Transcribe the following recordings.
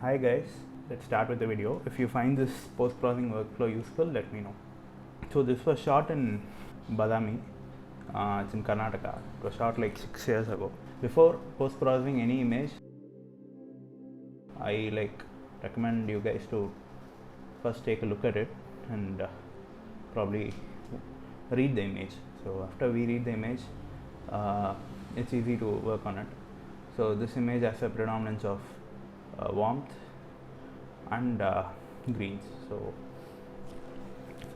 Hi guys, let's start with the video. If you find this post-processing workflow useful, let me know. So this was shot in Badami, it's in Karnataka. It was shot like 6 years ago. Before post-processing any image, I recommend you guys to first take a look at it and probably read the image. So after we read the image, it's easy to work on it. So this image has a predominance of warmth and greens. So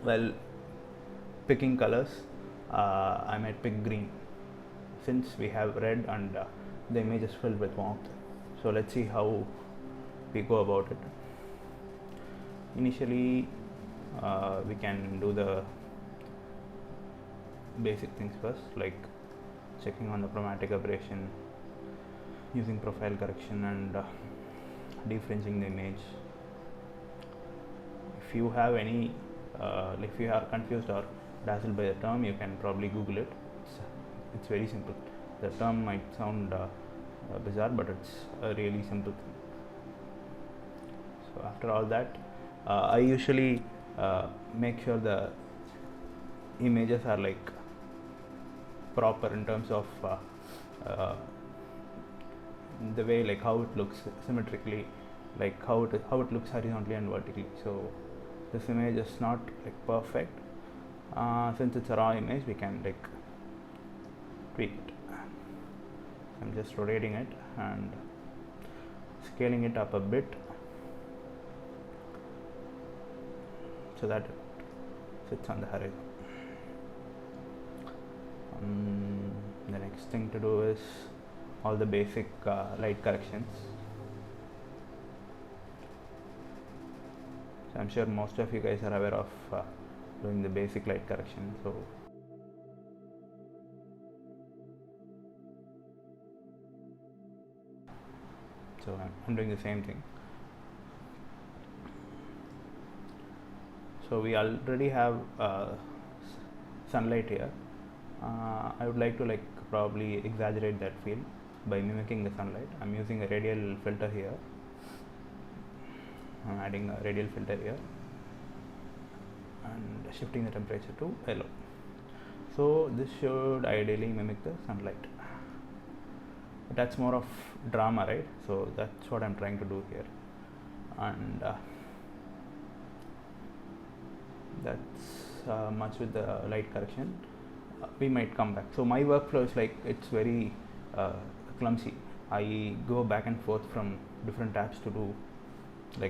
while picking colors, I might pick green since we have red and the image is filled with warmth. So let's see how we go about it. Initially, we can do the basic things first, like checking on the chromatic aberration, using profile correction and defringing the image. If you have any if you are confused or dazzled by the term, you can probably Google it. It's very simple. The term might sound bizarre, but it's a really simple thing. So after all that, I usually make sure the images are proper in terms of the way how it looks symmetrically, how it looks horizontally and vertically. So this image is not perfect. Since it's a raw image, we can tweak it. I'm just rotating it and scaling it up a bit so that it sits on the horizon. The next thing to do is all the basic light corrections. So I'm sure most of you guys are aware of doing the basic light correction. So I'm doing the same thing. So we already have sunlight here. I would like to probably exaggerate that field by mimicking the sunlight. I'm using a radial filter here. I'm adding a radial filter here and shifting the temperature to yellow. So this should ideally mimic the sunlight. But that's more of drama, right? So that's what I'm trying to do here. And that's much with the light correction. We might come back. So my workflow is it's very clumsy. I go back and forth from different tabs to do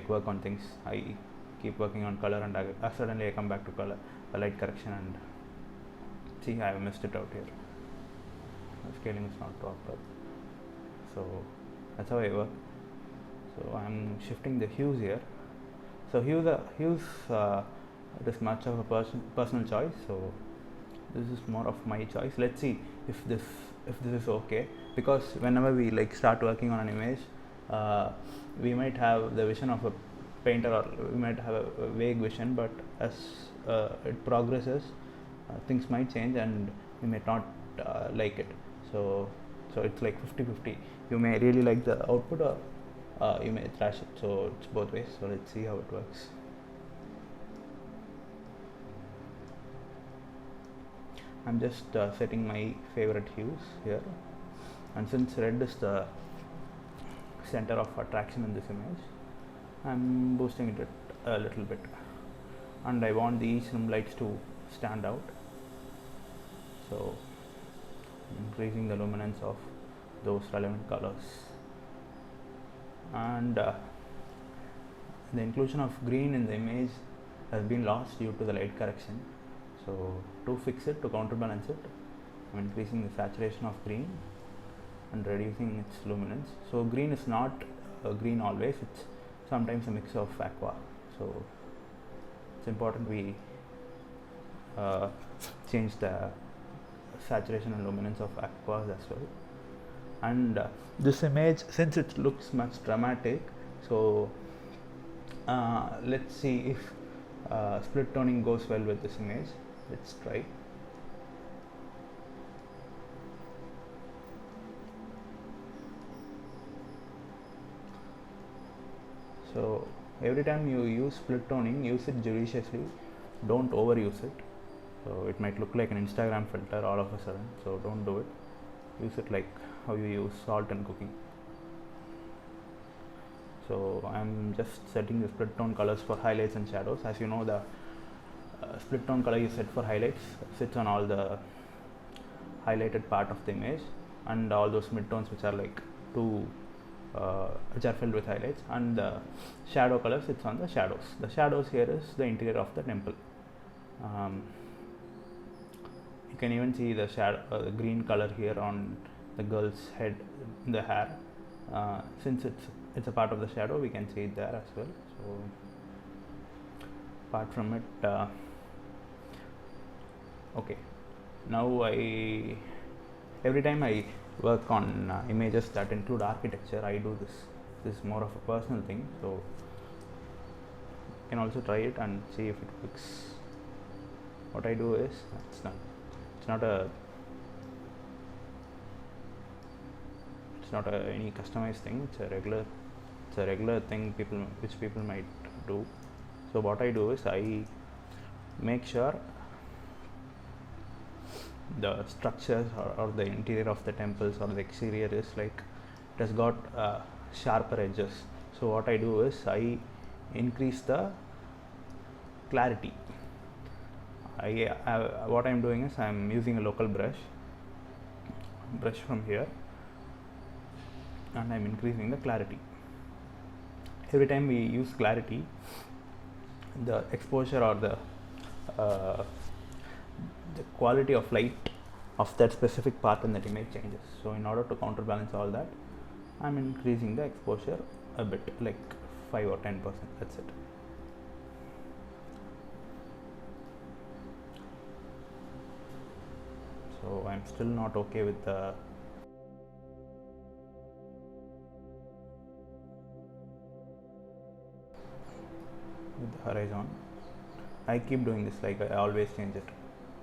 work on things. I keep working on color and suddenly I come back to color, light correction, and see, I have missed it out here. The scaling is not proper. So that's how I work. So I'm shifting the hues here. So hues it is much of a personal choice. So this is more of my choice. Let's see if this is okay, because whenever we start working on an image, we might have the vision of a painter, or we might have a vague vision, but as it progresses, things might change and we may not like it. So it's 50-50. You may really like the output, or you may trash it. So it's both ways. So let's see how it works. I'm just setting my favorite hues here, and since red is the center of attraction in this image, I'm boosting it a little bit, and I want these lights to stand out. So increasing the luminance of those relevant colors, and the inclusion of green in the image has been lost due to the light correction. So to fix it, to counterbalance it, I'm increasing the saturation of green and reducing its luminance. So green is not green always, it's sometimes a mix of aqua. So it's important we change the saturation and luminance of aquas as well. And this image, since it looks much dramatic, so let's see if split toning goes well with this image. Let's try. So every time you use split toning, use it judiciously, don't overuse it. So it might look like an Instagram filter all of a sudden, so don't do it. Use it like how you use salt in cooking. So I'm just setting the split tone colors for highlights and shadows. As you know, the split tone color you set for highlights sits on all the highlighted part of the image, and all those midtones which are like which are filled with highlights, and the shadow color sits on the shadows. The shadows here is the interior of the temple. You can even see the shadow, the green color here on the girl's head, the hair. Since it's a part of the shadow, we can see it there as well. So apart from it, okay, now every time I work on images that include architecture, I do this. This is more of a personal thing, so you can also try it and see if it works. What I do is, it's not any customized thing. It's a regular thing which people might do. So what I do is, I make sure the structures or the interior of the temples or the exterior is like it has got sharper edges. So what I do is, I increase the clarity. What I'm doing is, I'm using a local brush from here, and I'm increasing the clarity. Every time we use clarity, the exposure or the quality of light of that specific part in that image changes. So in order to counterbalance all that, I'm increasing the exposure a bit, like 5 or 10%. That's it. So I'm still not okay with the horizon. I keep doing this, like I always change it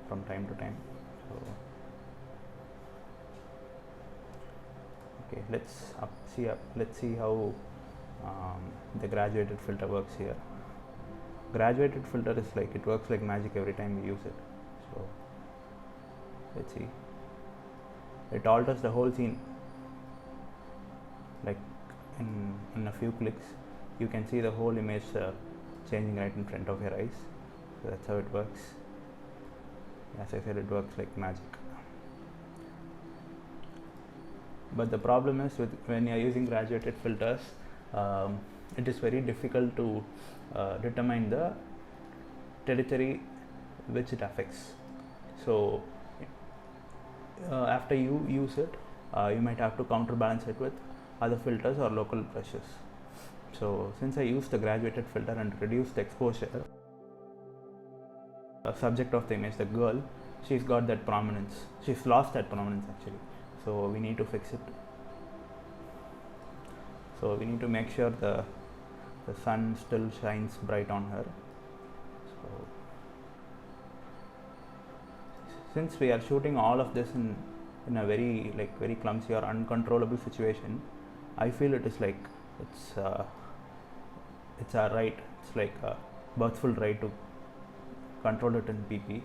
from time to time. So okay, let's see how the graduated filter works here. Graduated filter is like, it works like magic every time we use it. So let's see, it alters the whole scene. Like in a few clicks, you can see the whole image changing right in front of your eyes. So that's how it works. As I said, it works like magic. But the problem is, when you are using graduated filters, it is very difficult to determine the territory which it affects. So after you use it, you might have to counterbalance it with other filters or local brushes. So since I used the graduated filter and reduced the exposure, subject of the image, the girl, she's got that prominence. She's lost that prominence actually. So we need to fix it. So we need to make sure the sun still shines bright on her. So since we are shooting all of this in a very clumsy or uncontrollable situation, I feel it is like it's our right. It's like a birthful right to control it in PP.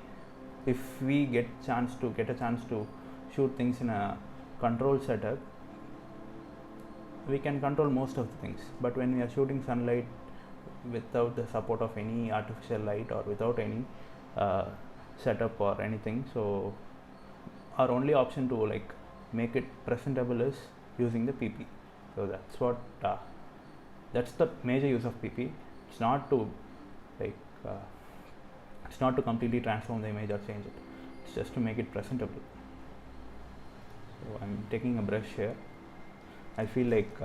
If we get a chance to shoot things in a controlled setup, we can control most of the things. But when we are shooting sunlight without the support of any artificial light or without any setup or anything, so our only option to like make it presentable is using the PP. So that's the major use of PP. It's not to completely transform the image or change it. It's just to make it presentable. So I'm taking a brush here. I feel like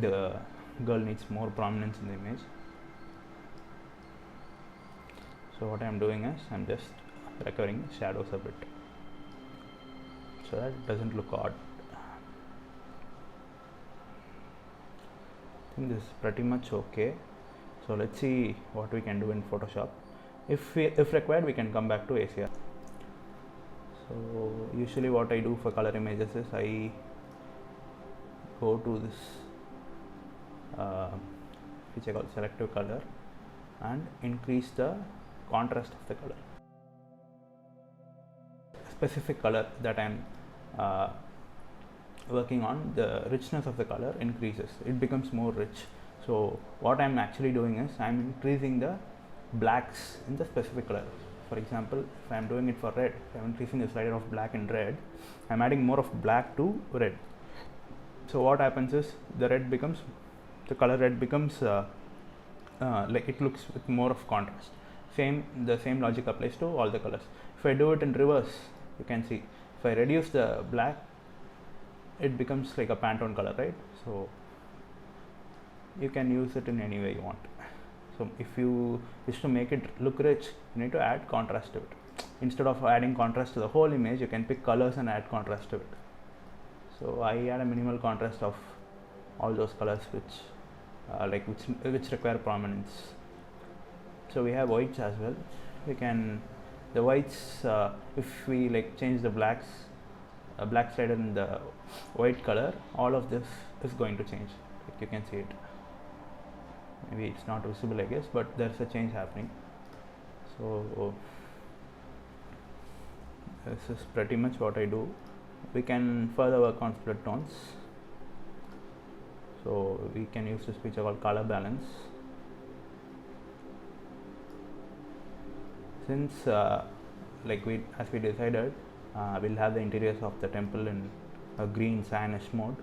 the girl needs more prominence in the image. So what I'm doing is, I'm just recovering shadows a bit so that it doesn't look odd. I think this is pretty much okay. So let's see what we can do in Photoshop. If required, we can come back to ACR. So usually what I do for color images is, I go to this uh, which I call selective color, and increase the contrast of the color. Specific color that I'm working on, the richness of the color increases, it becomes more rich. So what I'm actually doing is I'm increasing the blacks in the specific color. For example, if I'm doing it for red, I'm increasing the slider of black and red, I'm adding more of black to red. So what happens is the color red becomes like it looks with more of contrast. The same logic applies to all the colors. If I do it in reverse, you can see if I reduce the black, it becomes like a Pantone color, right? So you can use it in any way you want. So if you wish to make it look rich, you need to add contrast to it. Instead of adding contrast to the whole image, you can pick colors and add contrast to it. So I add a minimal contrast of all those colors which require prominence. So we have whites as well. The whites, if we change the blacks, black slider in the white color, all of this is going to change. You can see it. Maybe it's not visible, I guess, but there's a change happening. So this is pretty much what I do. We can further work on split tones. So we can use this feature called color balance. Since as we decided, we'll have the interiors of the temple in a green cyan-ish mode,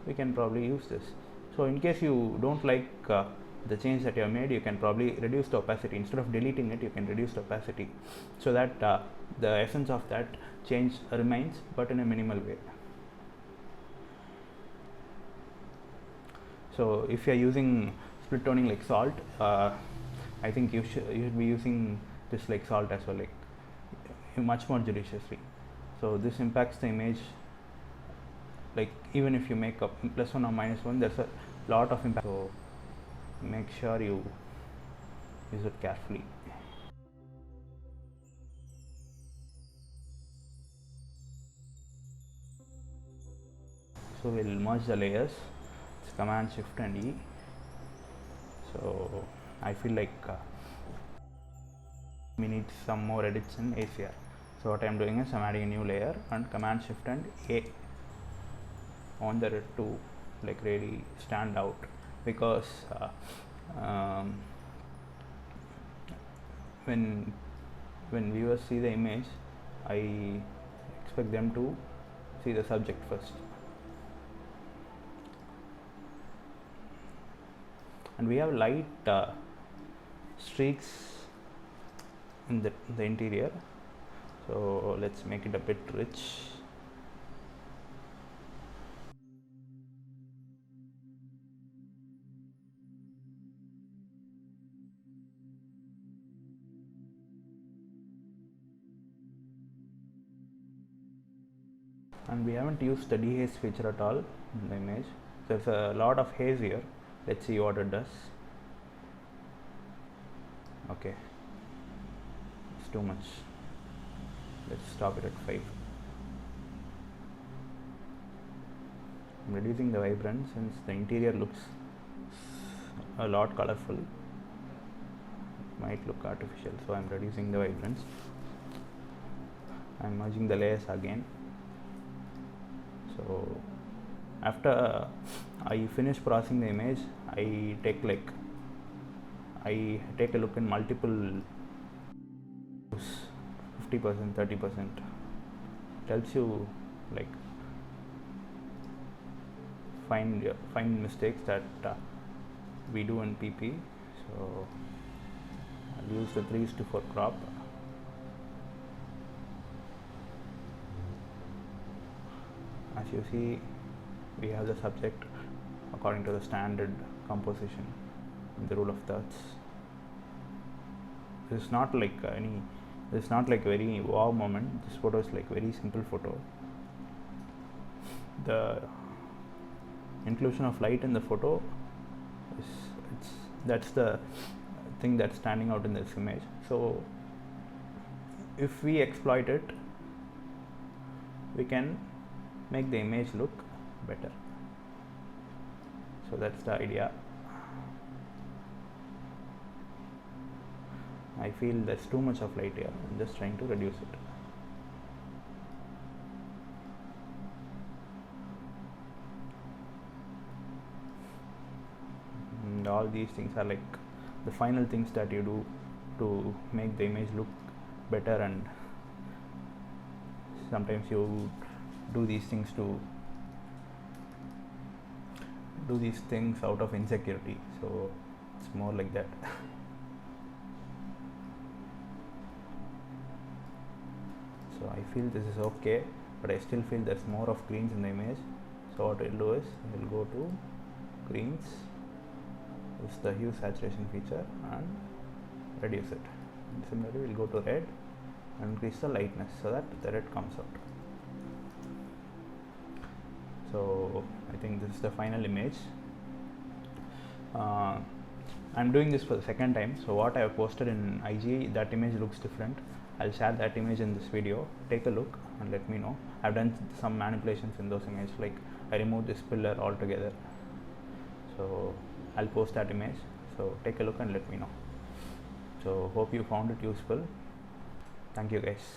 we can probably use this. So in case you don't like the change that you have made, you can probably reduce the opacity. Instead of deleting it, you can reduce the opacity so that the essence of that change remains, but in a minimal way. So if you are using split toning like salt, I think you should be using this like salt as well, much more judiciously. So this impacts the image. Even if you make a +1 or -1, there's a lot of impact. So make sure you use it carefully. So we'll merge the layers. It's Command Shift and E. So I feel like we need some more edits in ACR. So what I'm doing is I'm adding a new layer and Command Shift and A on the red to really stand out, because when viewers see the image, I expect them to see the subject first. And we have light streaks in the interior, so let's make it a bit rich. And we haven't used the dehaze feature at all in the image. There's a lot of haze here. Let's see what it does. Okay, it's too much. Let's stop it at 5. I'm reducing the vibrance since the interior looks a lot colorful. It might look artificial, so I'm reducing the vibrance. I'm merging the layers again. So after I finish processing the image, I take a look in multiple 50%, 30%. Tells you find mistakes that we do in PP. So I'll use the 3:4 crop. As you see, we have the subject according to the standard composition in the rule of thirds. This is not very wow moment. This photo is very simple photo. The inclusion of light in the photo that's the thing that's standing out in this image. So if we exploit it, we can make the image look better. So that's the idea. I feel there's too much of light here. I'm just trying to reduce it. And all these things are like the final things that you do to make the image look better, and sometimes you do these things out of insecurity, so it's more like that. So I feel this is okay, but I still feel there's more of greens in the image. So what we'll do is we'll go to greens, use the hue saturation feature and reduce it. And similarly we'll go to red and increase the lightness so that the red comes out. So I think this is the final image. I'm doing this for the second time, so what I have posted in IG, that image looks different. I'll share that image in this video. Take a look and let me know. I've done some manipulations in those images, like I removed this pillar altogether, so I'll post that image. So take a look and let me know. So hope you found it useful. Thank you guys.